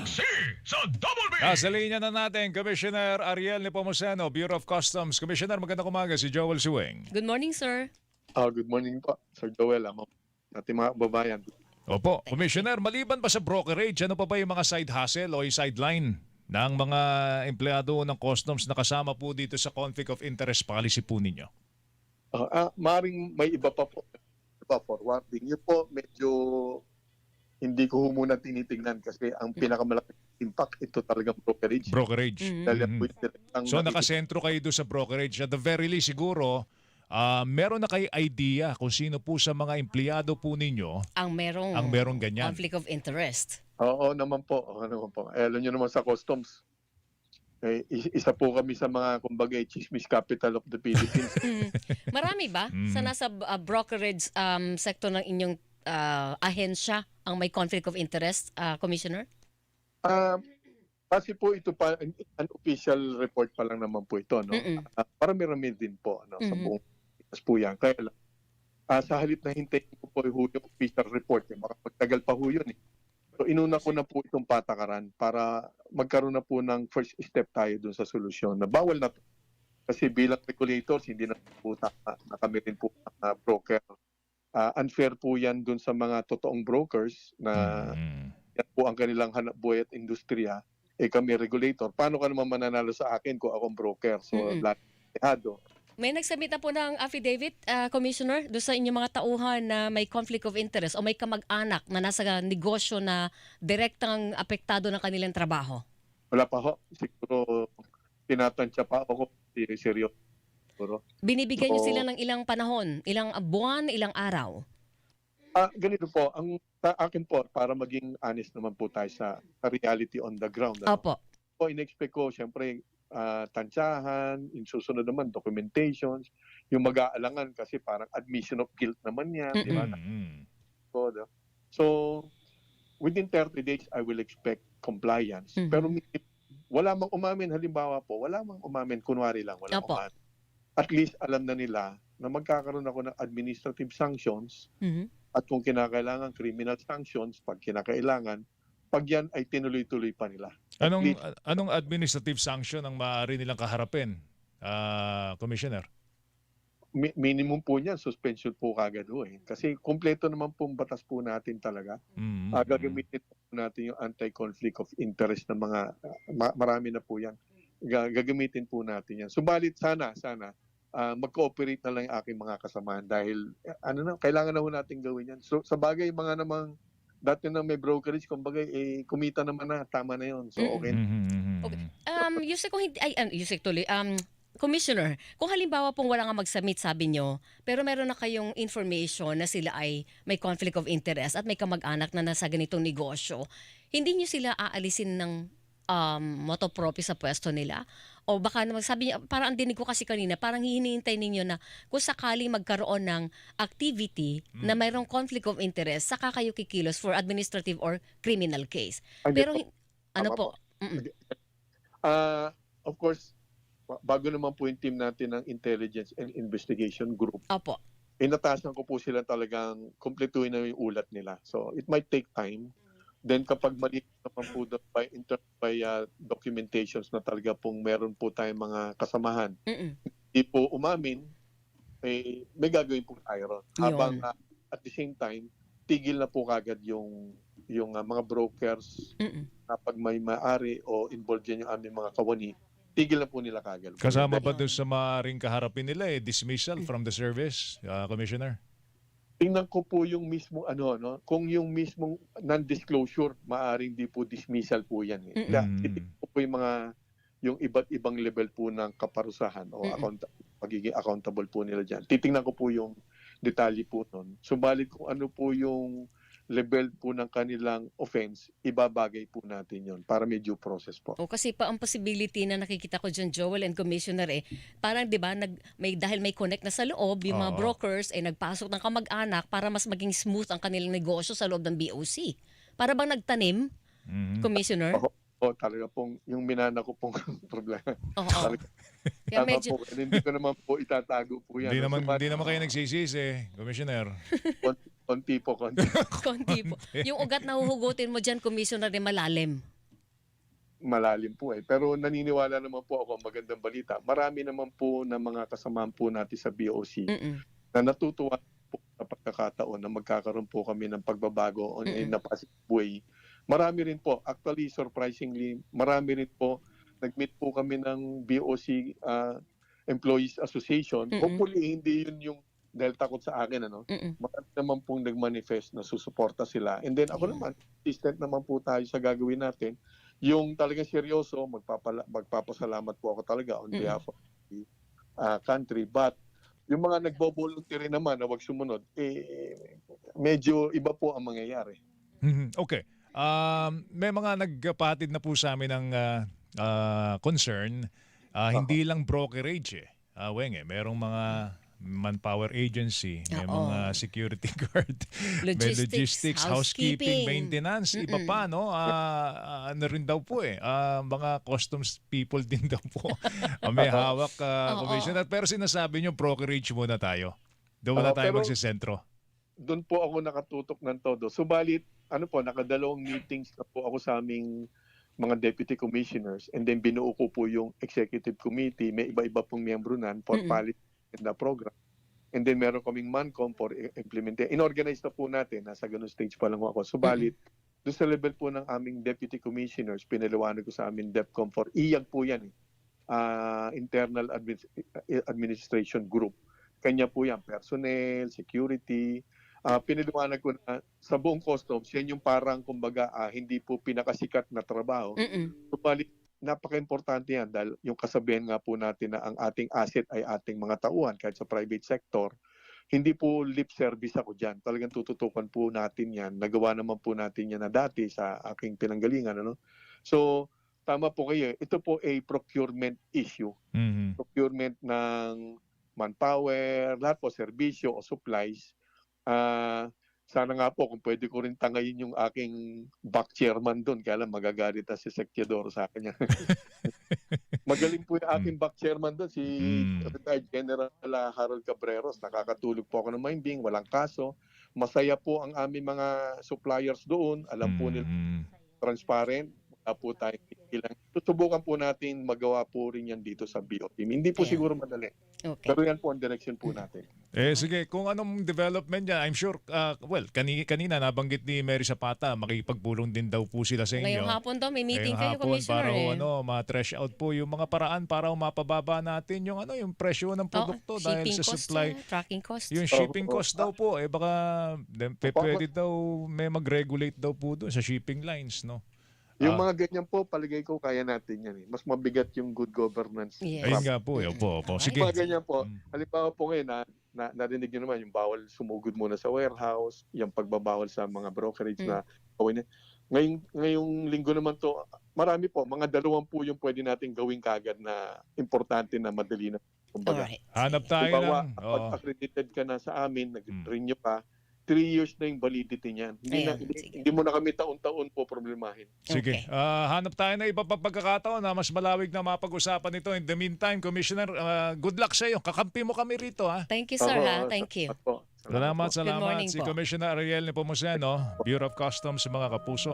Saksi sa Double B! Nasa linya na natin, Commissioner Ariel Nepomuceno, Bureau of Customs. Commissioner, magandang umaga, si Joel Suweng. Good morning, sir. Good morning po, Sir Joel, ating mga kababayan. Opo, Commissioner, maliban pa sa brokerage, ano pa ba yung mga side hustle o yung sideline ng mga empleyado ng customs na kasama po dito sa conflict of interest policy po ninyo? Maring may iba pa po, iba forwarding. Yun po, medyo hindi ko muna tinitingnan kasi ang pinakamalaking impact ito talagang brokerage. Brokerage. Dahil yan po yung direktang So nakasentro kayo doon sa brokerage. At the very least siguro, meron na kayo idea kung sino po sa mga empleyado po ninyo Ang merong ganyan. conflict of interest. Oo naman po, alam nyo naman sa customs, isa po kami sa mga, kumbaga, chismis capital of the Philippines. Marami ba sa nasa brokerage sector ng inyong ahensya ang may conflict of interest, Commissioner? Kasi po ito pa, an official report pa lang naman po ito, no? Marami-rami din po, no, sa buong Pinas po yan. Kaya lang, sa halip na hintayin ko po yung official report, makapagtagal pa ho yun. So inuna ko na po itong patakaran para magkaroon na po ng first step tayo dun sa solusyon na bawal na to. Kasi bilang regulators, hindi na po na kami rin po na broker. Unfair po yan dun sa mga totoong brokers na yan po ang kanilang hanap buhay at industriya. Kami regulator. Paano ka naman mananalo sa akin kung akong broker? So, lahat. May nagsubmit na po ng affidavit, Commissioner, doon sa inyong mga tauhan na may conflict of interest o may kamag-anak na nasa negosyo na direktang apektado ng kanilang trabaho? Wala pa ho. Siguro tinatansya pa ako. Seryoso. Binibigyan niyo sila ng ilang panahon, ilang buwan, ilang araw? Ganito po. Ang sa akin po, para maging honest naman po tayo sa reality on the ground. Opo. Po, in-expect ko, siyempre, tansyahan, in susunod naman, documentations, yung mag-aalangan kasi parang admission of guilt naman yan. Di ba? So, within 30 days, I will expect compliance. Pero wala mang umamin, halimbawa po, wala mang umamin, kunwari lang, wala Opo. umamin. At least alam na nila na magkakaroon ako ng administrative sanctions at kung kinakailangan criminal sanctions, pag kinakailangan, pag yan ay tinuloy-tuloy pa nila. Anong administrative sanction ang maaari nilang kaharapin, Commissioner? Minimum po niyan, suspension po kagad ho eh. Kasi kumpleto naman pong batas po natin talaga. Gagamitin po natin yung anti-conflict of interest ng mga, marami na po yan. Gagamitin po natin yan. Subalit sana, mag-cooperate na lang yung aking mga kasamahan dahil kailangan na ho natin gawin yan. So sa bagay, mga namang dati na may brokerage, kumbaga, kumita naman na, tama na yun. So, okay. Okay. Yusek, kung hindi, Yusek tuloy, Commissioner, kung halimbawa pong wala nga mag-submit, sabi nyo, pero meron na kayong information na sila ay may conflict of interest at may kamag-anak na nasa ganitong negosyo, hindi nyo sila aalisin ng moto proprio sa pwesto nila? O baka naman sabi niya, parang ang dinig ko kasi kanina, parang hinihintay ninyo na kung sakaling magkaroon ng activity na mayroong conflict of interest, saka kayo kikilos for administrative or criminal case. Pero, ano po? Of course, bago naman po yung team natin ng Intelligence and Investigation Group, Opo. inatasan ko po sila talagang kumpletuhin na yung ulat nila. So, it might take time. Then kapag mali naman po by documentations na talaga pong meron po tayong mga kasamahan, hindi po umamin, may gagawin po tayo ron. Habang at the same time, tigil na po kagad yung mga brokers na pag may maari o involved yan yung aming mga kawani, tigil na po nila kagad. Kasama ba doon sa maaaring kaharapin nila dismissal from the service, Commissioner? Tingnan ko po yung mismo kung yung mismong non-disclosure, maaring di po dismissal po yan. Titignan ko po yung iba't ibang level po ng kaparusahan o pagiging accountable po nila dyan. Titingnan ko po yung detalye po nun. Subalit kung ano po yung level po ng kanilang offense, ibabagay po natin yon para may due process po. O kasi pa ang possibility na nakikita ko dyan, Joel and Commissioner, parang di ba dahil may connect na sa loob, yung mga brokers nagpasok ng kamag-anak para mas maging smooth ang kanilang negosyo sa loob ng BOC. Para bang nagtanim, Commissioner? Talaga pong yung minana ko pong problema. Kaya medyo... po, hindi ko naman po itatago po yan. Hindi naman kayo nagsisisi, Commissioner. Konti po. Konti po. Yung ugat na huhugutin mo dyan, Commissioner, malalim. malalim po eh. Pero naniniwala naman po ako, magandang balita. Marami naman po na mga kasamahan po natin sa BOC na natutuwa po sa pagkakataon na magkakaroon po kami ng pagbabago in a positive way. Marami rin po, actually surprisingly, marami rin po, nag-meet po kami ng BOC Employees Association. Hopefully, hindi yun yung dahil takot sa akin, ano? Marami naman pong nag-manifest na susuporta sila. And then ako naman, consistent naman po tayo sa gagawin natin. Yung talagang seryoso, magpapasalamat po ako talaga on behalf of the country. But yung mga nagbo-voluntary naman na wag sumunod, medyo iba po ang mangyayari. Okay. May mga nagpatid na po sa amin ng concern. Hindi lang brokerage eh. Merong mga manpower agency, may mga security guard, may logistics, housekeeping, maintenance, iba pa, no? Ano rin daw po mga customs people din daw po. May hawak, commissioner. Pero sinasabi nyo, brokerage muna tayo. Doon muna tayo magsisentro. Doon po ako nakatutok ng todo. Subalit, nakadalawang meetings na po ako sa aming mga deputy commissioners, and then binuo ko po yung executive committee. May iba-iba pong miyembro nan for policy in the program. And then meron kaming MANCOM for implementation. Inorganize na po natin. Nasa ganun stage pa lang ako. Subalit, doon sa level po ng aming deputy commissioners, pinaliwanag ko sa aming DepCom for IAG po yan. Internal Administration Group. Kanya po yan. Personnel, security. Pinaliwanag ko na sa buong customs, yan yung parang kumbaga hindi po pinakasikat na trabaho. Subalit, napaka-importante yan dahil yung kasabihan nga po natin na ang ating asset ay ating mga tauhan kahit sa private sector. Hindi po lip service ako dyan. Talagang tututukan po natin yan. Nagawa naman po natin yan na dati sa aking pinanggalingan. Ano? So, tama po kayo. Ito po ay procurement issue. Procurement ng manpower, lahat po, serbisyo o supplies. Sana nga po kung pwede ko rin tangayin yung aking back chairman doon. Kaya lang magagalit si Sekyador sa kanya. Magaling po yung aking back chairman doon, si retired General Harold Cabreros. Nakakatulog po ako ng minding, walang kaso. Masaya po ang aming mga suppliers doon. Alam po nila, transparent. Wala po tayo ilang. Tutubukan po natin magawa po rin yan dito sa BOT. Hindi po siguro madali. Okay. Pero yan po ang direction po natin. Sige, kung anong development yan, I'm sure, kanina nabanggit ni Mary Zapata, makipagpulong din daw po sila sa inyo. Ngayong hapon daw, may meeting kayo, hapon, Commissioner. para ma-trash out po yung mga paraan para mapababa natin yung yung presyo ng produkto dahil shipping sa cost, supply. tracking cost. Yung shipping cost daw po, baka pwede daw may mag-regulate daw po doon sa shipping lines, no? Yung mga ganyan po, paligay ko, kaya natin yan. Mas mabigat yung good governance. Yes. Ayun nga po, opo. Sige. Yung mga ganyan po, halimbawa po ngayon, narinig nyo naman, yung bawal sumugod muna sa warehouse, yung pagbabawal sa mga brokerage na gawin. Ngayong linggo naman to, marami po, mga 2 po yung pwede natin gawin kagad na importante na madali na. Kumbaga, Alright. Hanap tayo ng... pag accredited ka na sa amin, nag-renew ka, 3 years na yung validity niyan. Hindi mo na kami taon-taon po problemahin. Sige. Okay. Hanap tayo na iba pang pagkakataon na mas malawig na mapag-usapan ito. In the meantime, Commissioner, good luck sa iyo. Kakampi mo kami rito, ha? Thank you, sir. Thank you. Salamat. Good morning Si po. Commissioner Ariel Nepomuceno, Bureau of Customs, mga kapuso.